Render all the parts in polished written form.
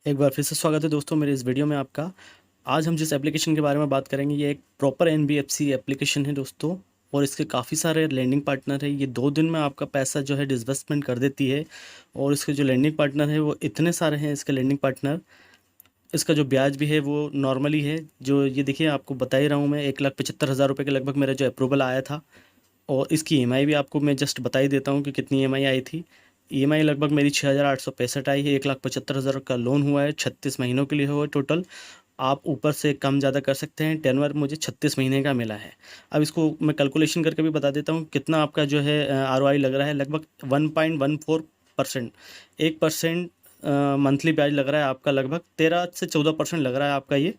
एक बार फिर से स्वागत है दोस्तों मेरे इस वीडियो में आपका। आज हम जिस एप्लीकेशन के बारे में बात करेंगे ये एक प्रॉपर एनबीएफसी एप्लीकेशन है दोस्तों। और इसके काफ़ी सारे लैंडिंग पार्टनर है। ये 2 दिन में आपका पैसा जो है डिसबर्समेंट कर देती है। और इसके जो लैंडिंग पार्टनर है वो इतने सारे हैं इसके लैंडिंग पार्टनर। इसका जो ब्याज भी है वो नॉर्मली है। जो ये देखिए आपको बता ही रहा हूँ मैं, 1,75,000 रुपये के लगभग मेरा जो अप्रूवल आया था। और इसकी ईएमआई भी आपको मैं जस्ट बता ही देता हूँ कि कितनी ईएमआई आई थी। ईएमआई लगभग मेरी 6,865 आई है। 1,75,000 का लोन हुआ है, 36 महीनों के लिए हुआ है टोटल। आप ऊपर से कम ज़्यादा कर सकते हैं। टेनवर मुझे 36 महीने का मिला है। अब इसको मैं कैलकुलेशन करके भी बता देता हूँ कितना आपका जो है आरओआई लग रहा है। लगभग 1.14%, 1% मंथली ब्याज लग रहा है आपका। लगभग 13 से 14% लग रहा है आपका ये।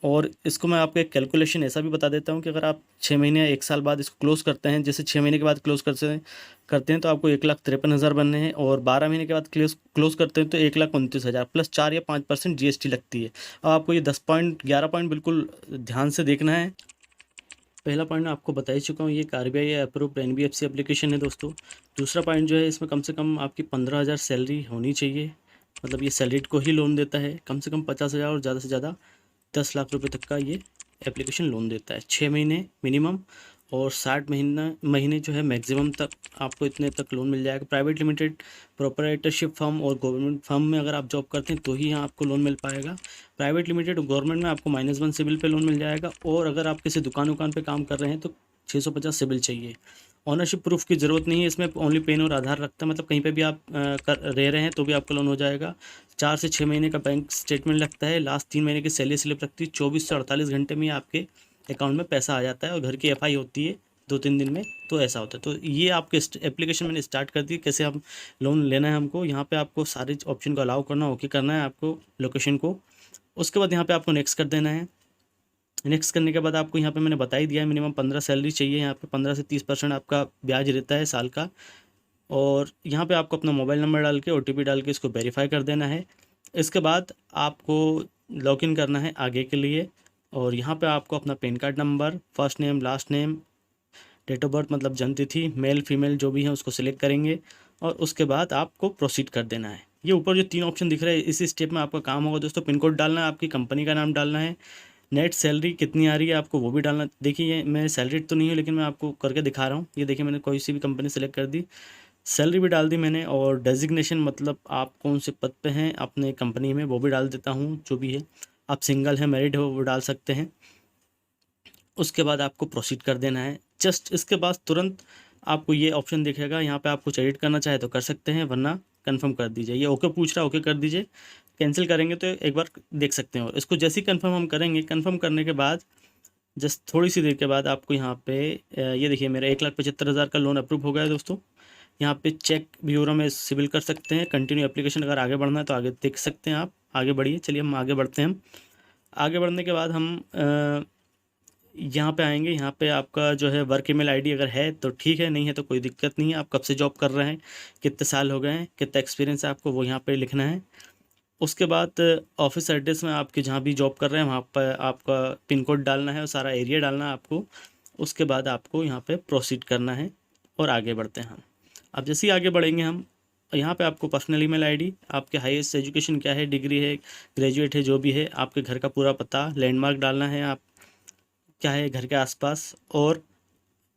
और इसको मैं आपको एक कैलकुलेशन ऐसा भी बता देता हूँ कि अगर आप 6 महीने या 1 साल बाद इसको क्लोज़ करते हैं, जैसे 6 महीने के बाद क्लोज़ करते हैं तो आपको 1,53,000 बनने हैं। और 12 महीने के बाद क्लोज़ करते हैं तो 1,29,000 प्लस 4 या 5% जीएसटी लगती है। अब आपको ये 10 पॉइंट 11 पॉइंट बिल्कुल ध्यान से देखना है। पहला पॉइंट मैं आपको बता ही चुका हूँ, ये एक आरबीआई अप्रूव्ड एनबीएफसी एप्लीकेशन है दोस्तों। दूसरा पॉइंट जो है, इसमें कम से कम आपकी 15,000 सैलरी होनी चाहिए। मतलब ये सैलरीड को ही लोन देता है। कम से कम 50,000 और ज़्यादा से ज़्यादा 10 लाख रुपए तक का ये एप्लीकेशन लोन देता है। 6 महीने मिनिमम और 60 महीने जो है मैक्सिमम तक आपको इतने तक लोन मिल जाएगा। प्राइवेट लिमिटेड, प्रोप्राइटरशिप फर्म और गवर्नमेंट फर्म में अगर आप जॉब करते हैं तो ही यहाँ आपको लोन मिल पाएगा। प्राइवेट लिमिटेड और गवर्नमेंट में आपको -1 सिबिल पे लोन मिल जाएगा। और अगर आप किसी दुकान वुकान पे काम कर रहे हैं तो 650 सिबिल चाहिए। ऑनरशिप प्रूफ की ज़रूरत नहीं है इसमें, ओनली पेन और आधार रखता है। मतलब कहीं पे भी आप रह रहे हैं तो भी आपका लोन हो जाएगा। 4 से 6 महीने का बैंक स्टेटमेंट लगता है। लास्ट 3 महीने की सैलरी स्लिप लगती है। 24 से 48 घंटे में आपके अकाउंट में पैसा आ जाता है। और घर की एफआई होती है 2-3 दिन में। तो ऐसा होता है। तो ये आपके एप्लीकेशन मैंने स्टार्ट कर दी, कैसे हम लोन लेना है हमको। यहाँ पे आपको सारे ऑप्शन को अलाउ करना, ओके करना है आपको लोकेशन को। उसके बाद यहाँ पे आपको नेक्स्ट कर देना है। नेक्स्ट करने के बाद आपको यहाँ पे मैंने बता ही दिया है, मिनिमम 15 सैलरी चाहिए। यहाँ पे 15 से 30% आपका ब्याज रहता है साल का। और यहाँ पे आपको अपना मोबाइल नंबर डाल के ओटीपी डाल के इसको वेरीफाई कर देना है। इसके बाद आपको लॉगिन करना है आगे के लिए। और यहाँ पे आपको अपना PAN card number, first name, last name, date of birth मतलब जन्म तिथि, मेल फीमेल जो भी है उसको सिलेक्ट करेंगे। और उसके बाद आपको प्रोसीड कर देना है। ये ऊपर जो 3 ऑप्शन दिख रहे हैं, इसी स्टेप में आपका काम होगा दोस्तों। पिन कोड डालना है, आपकी कंपनी का नाम डालना है, नेट सैलरी कितनी आ रही है आपको वो भी डालना। देखिए ये मैं सैलरी तो नहीं हूँ लेकिन मैं आपको करके दिखा रहा हूँ। ये देखिए मैंने कोई सी भी कंपनी सेलेक्ट कर दी, सैलरी भी डाल दी मैंने। और डेजिग्नेशन मतलब आप कौन से पद पे हैं अपने कंपनी में वो भी डाल देता हूँ, जो भी है। आप सिंगल हैं, मैरिड हो, वो डाल सकते हैं। उसके बाद आपको प्रोसीड कर देना है। जस्ट इसके बाद तुरंत आपको ये ऑप्शन दिखेगा। यहाँ पे आप कुछ एडिट करना चाहे तो कर सकते हैं, वरना कंफर्म कर दीजिए। ये ओके पूछ रहा है, ओके कर दीजिए। कैंसिल करेंगे तो एक बार देख सकते हैं। और इसको जैसे ही कंफर्म हम करेंगे, कंफर्म करने के बाद जस्ट थोड़ी सी देर के बाद आपको यहाँ पे ये देखिए मेरा 1,75,000 का लोन अप्रूव हो गया है दोस्तों। यहाँ पे चेक ब्यूरो में सिविल कर सकते हैं। कंटिन्यू एप्लीकेशन, अगर आगे बढ़ना है तो आगे देख सकते हैं आप। आगे बढ़िए, चलिए हम आगे बढ़ते हैं। हम आगे बढ़ने के बाद हम यहाँ पे आएंगे। यहाँ पे आपका जो है वर्क ईमेल आईडी अगर है तो ठीक है, नहीं है तो कोई दिक्कत नहीं है। आप कब से जॉब कर रहे हैं, कितने साल हो गए हैं, कितना एक्सपीरियंस है आपको, वो यहाँ पे लिखना है। उसके बाद ऑफिस एड्रेस में आपके जहाँ भी जॉब कर रहे हैं वहाँ पर आपका पिन कोड डालना है और सारा एरिया डालना है आपको। उसके बाद आपको यहाँ पे प्रोसीड करना है और आगे बढ़ते हैं हम। अब जैसे ही आगे बढ़ेंगे हम, यहाँ पे आपको पर्सनल ईमेल आईडी, आपके हाईएस्ट एजुकेशन क्या है, डिग्री है, ग्रेजुएट है, जो भी है, आपके घर का पूरा पता, लैंडमार्क डालना है, आप क्या है घर के आसपास, और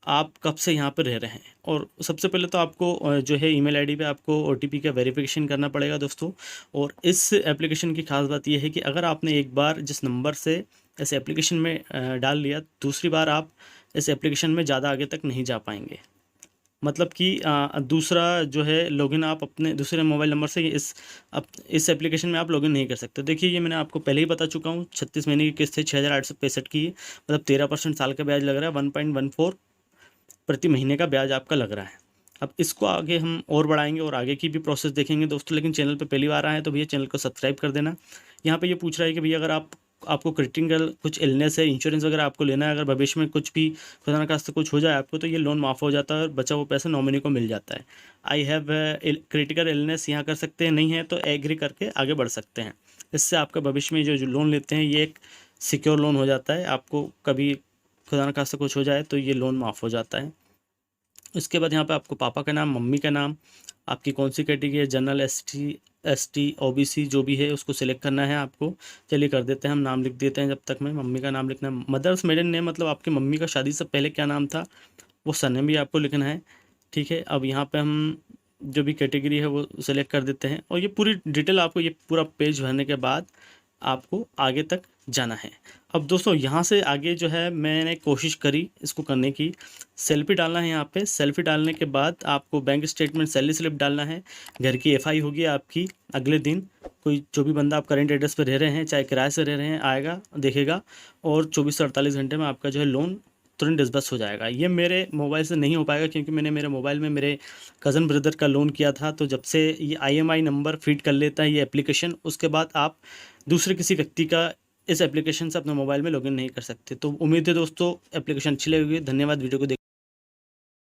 आप कब से यहाँ पर रह रहे हैं। और सबसे पहले तो आपको जो है ईमेल आईडी पे आपको ओटीपी का वेरिफिकेशन करना पड़ेगा दोस्तों। और इस एप्लीकेशन की खास बात यह है कि अगर आपने एक बार जिस नंबर से इस एप्लीकेशन में डाल लिया, दूसरी बार आप इस एप्लीकेशन में ज़्यादा आगे तक नहीं जा पाएंगे। मतलब कि दूसरा जो है लॉगिन आप अपने दूसरे मोबाइल नंबर से इस एप्लीकेशन में आप लॉगिन नहीं कर सकते। देखिए ये मैंने आपको पहले ही बता चुका हूँ। 36 महीने की किस्त है, 6,865 की, मतलब 13% साल का ब्याज लग रहा है। 1.14 प्रति महीने का ब्याज आपका लग रहा है। अब इसको आगे हम और बढ़ाएंगे और आगे की भी प्रोसेस देखेंगे दोस्तों। लेकिन चैनल पे पहली बार आए हैं तो भैया चैनल को सब्सक्राइब कर देना। यहाँ पे ये पूछ रहा है कि भैया अगर आपको क्रिटिकल कुछ इलनेस है, इंश्योरेंस वगैरह आपको लेना है, अगर भविष्य में कुछ भी खुदा ना खास्ता कुछ हो जाए आपको, तो ये लोन माफ़ हो जाता है और बचा हुआ पैसा नॉमिनी को मिल जाता है। आई हैव क्रिटिकल इलनेस यहाँ कर सकते हैं, नहीं है तो एग्री करके आगे बढ़ सकते हैं। इससे आपका भविष्य में जो लोन लेते हैं ये एक सिक्योर लोन हो जाता है। आपको कभी खुदा ना खास्ता कुछ हो जाए तो ये लोन माफ़ हो जाता है। उसके बाद यहाँ पे आपको पापा का नाम, मम्मी का नाम, आपकी कौन सी कैटेगरी है, जनरल, एसटी, ओबीसी जो भी है उसको सिलेक्ट करना है आपको। चलिए कर देते हैं, हम नाम लिख देते हैं। जब तक मैं मम्मी का नाम लिखना है, मदर्स मेडन नेम मतलब आपकी मम्मी का शादी से पहले क्या नाम था वो सरनेम भी आपको लिखना है। ठीक है, अब यहाँ पे हम जो भी कैटेगरी है वो सिलेक्ट कर देते हैं और ये पूरी डिटेल आपको, ये पूरा पेज भरने के बाद आपको आगे तक जाना है। अब दोस्तों यहाँ से आगे जो है मैंने कोशिश करी इसको करने की, सेल्फी डालना है यहाँ पे। सेल्फी डालने के बाद आपको बैंक स्टेटमेंट, सैलरी स्लिप डालना है, घर की एफआई होगी आपकी अगले दिन। कोई जो भी बंदा आप करेंट एड्रेस पर रह रहे हैं, चाहे किराए से रह रहे हैं, आएगा देखेगा और 24 से 48 घंटे में आपका जो है लोन तुरंत डिस्बर्स हो जाएगा। ये मेरे मोबाइल से नहीं हो पाएगा क्योंकि मैंने मेरे मोबाइल में मेरे कज़न ब्रदर का लोन किया था। तो जब से ये IMI नंबर फीड कर लेता है ये एप्लीकेशन, उसके बाद आप दूसरे किसी व्यक्ति का इस एप्लीकेशन से अपने मोबाइल में लॉगिन नहीं कर सकते। तो उम्मीद है दोस्तों एप्लीकेशन अच्छी लगेगी। धन्यवाद वीडियो को देख